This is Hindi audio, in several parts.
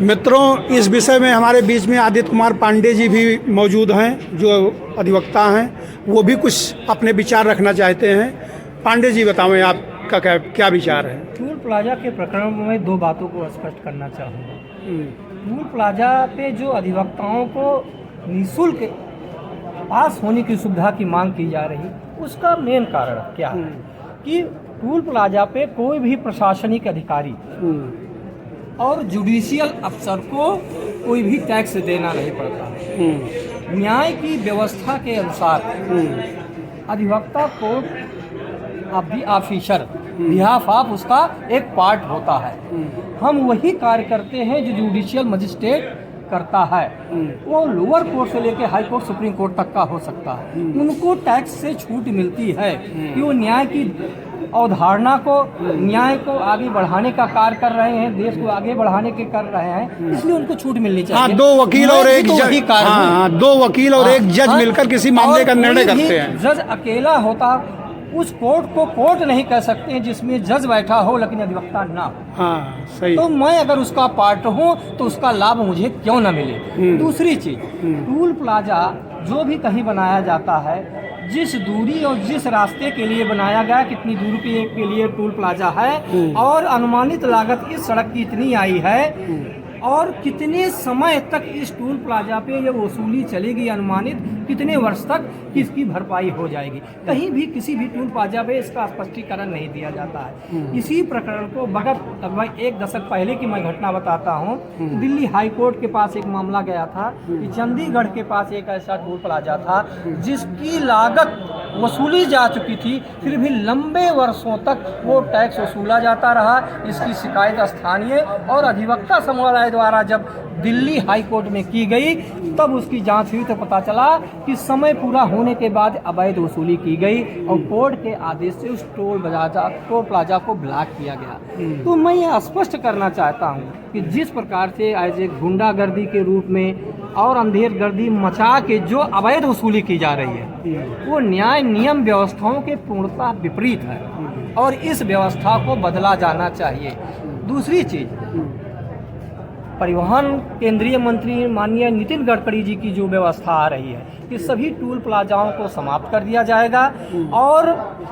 मित्रों, इस विषय में हमारे बीच में आदित्य कुमार पांडे जी भी मौजूद हैं, जो अधिवक्ता हैं। वो भी कुछ अपने विचार रखना चाहते हैं। पांडे जी, बताएं आपका क्या विचार है। टोल प्लाजा के प्रकरण में दो बातों को स्पष्ट करना चाहूँगा। टोल प्लाजा पे जो अधिवक्ताओं को निःशुल्क पास होने की सुविधा की मांग की जा रही, उसका मेन कारण क्या है कि टोल प्लाजा पे कोई भी प्रशासनिक अधिकारी और जुडिशियल अफसर को कोई भी टैक्स देना नहीं पड़ता। न्याय की व्यवस्था के अनुसार अधिवक्ता कोर्ट ऑफिसर बिहाफ ऑफ उसका एक पार्ट होता है। हम वही कार्य करते हैं जो जुडिशियल मजिस्ट्रेट करता है। वो लोअर कोर्ट से लेकर हाई कोर्ट, सुप्रीम कोर्ट तक का हो सकता है। उनको टैक्स से छूट मिलती है कि वो न्याय की अवधारणा को, न्याय को आगे बढ़ाने का कार्य कर रहे हैं, देश को आगे बढ़ाने के कर रहे हैं, इसलिए उनको छूट मिलनी चाहिए। हाँ, दो वकील और एक जज, दो वकील और एक जज मिलकर किसी मामले का निर्णय करते हैं। जज अकेला होता, उस कोर्ट को कोर्ट नहीं कह सकते हैं जिसमें जज बैठा हो लेकिन अधिवक्ता ना हो। हाँ, सही। तो मैं अगर उसका पार्ट हूँ तो उसका लाभ मुझे क्यों ना मिले। दूसरी चीज, टोल प्लाजा जो भी कहीं बनाया जाता है, जिस दूरी और जिस रास्ते के लिए बनाया गया, कितनी दूरी के लिए टोल प्लाजा है और अनुमानित लागत इस सड़क की इतनी आई है और कितने समय तक इस टोल प्लाजा पे ये वसूली चलेगी, अनुमानित कितने वर्ष तक इसकी भरपाई हो जाएगी, कहीं भी किसी भी टोल प्लाजा पे इसका स्पष्टीकरण नहीं दिया जाता है। इसी प्रकरण को लगभग एक दशक पहले की मैं घटना बताता हूँ। दिल्ली हाई कोर्ट के पास एक मामला गया था कि चंडीगढ़ के पास एक ऐसा टोल प्लाजा था जिसकी लागत वसूली जा चुकी थी, फिर भी लंबे वर्षों तक वो टैक्स वसूला जाता रहा। इसकी शिकायत स्थानीय और अधिवक्ता समुदाय द्वारा जब दिल्ली हाई कोर्ट में की गई, तब उसकी जांच हुई तो पता चला कि समय पूरा होने के बाद अवैध वसूली की गई और कोर्ट के आदेश से उस टोल प्लाजा को ब्लॉक किया गया। तो मैं ये स्पष्ट करना चाहता हूँ कि जिस प्रकार से एज ए गुंडागर्दी के रूप में और अंधेर गर्दी मचा के जो अवैध वसूली की जा रही है, वो न्याय नियम व्यवस्थाओं के पूर्णतः विपरीत है और इस व्यवस्था को बदला जाना चाहिए। दूसरी चीज, परिवहन केंद्रीय मंत्री माननीय नितिन गडकरी जी की जो व्यवस्था आ रही है कि सभी टोल प्लाजाओं को समाप्त कर दिया जाएगा और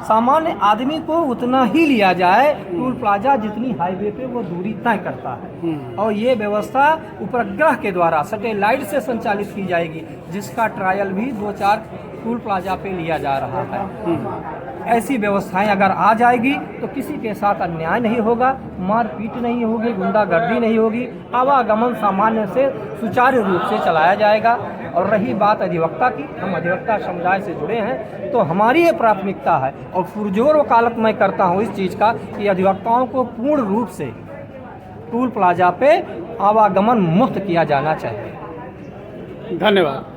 सामान्य आदमी को उतना ही लिया जाए टोल प्लाजा जितनी हाईवे पे वो दूरी तय करता है। और ये व्यवस्था उपग्रह के द्वारा सैटेलाइट से संचालित की जाएगी, जिसका ट्रायल भी 2-4 टोल प्लाजा पे लिया जा रहा है। ऐसी व्यवस्थाएं अगर आ जाएगी तो किसी के साथ अन्याय नहीं होगा, मारपीट नहीं होगी, गुंडागर्दी नहीं होगी, आवागमन सामान्य से सुचारू रूप से चलाया जाएगा। और रही बात अधिवक्ता की, हम अधिवक्ता समुदाय से जुड़े हैं तो हमारी ये प्राथमिकता है और पुरजोर वकालत मैं करता हूँ इस चीज़ का कि अधिवक्ताओं को पूर्ण रूप से टोल प्लाजा पे आवागमन मुक्त किया जाना चाहिए। धन्यवाद।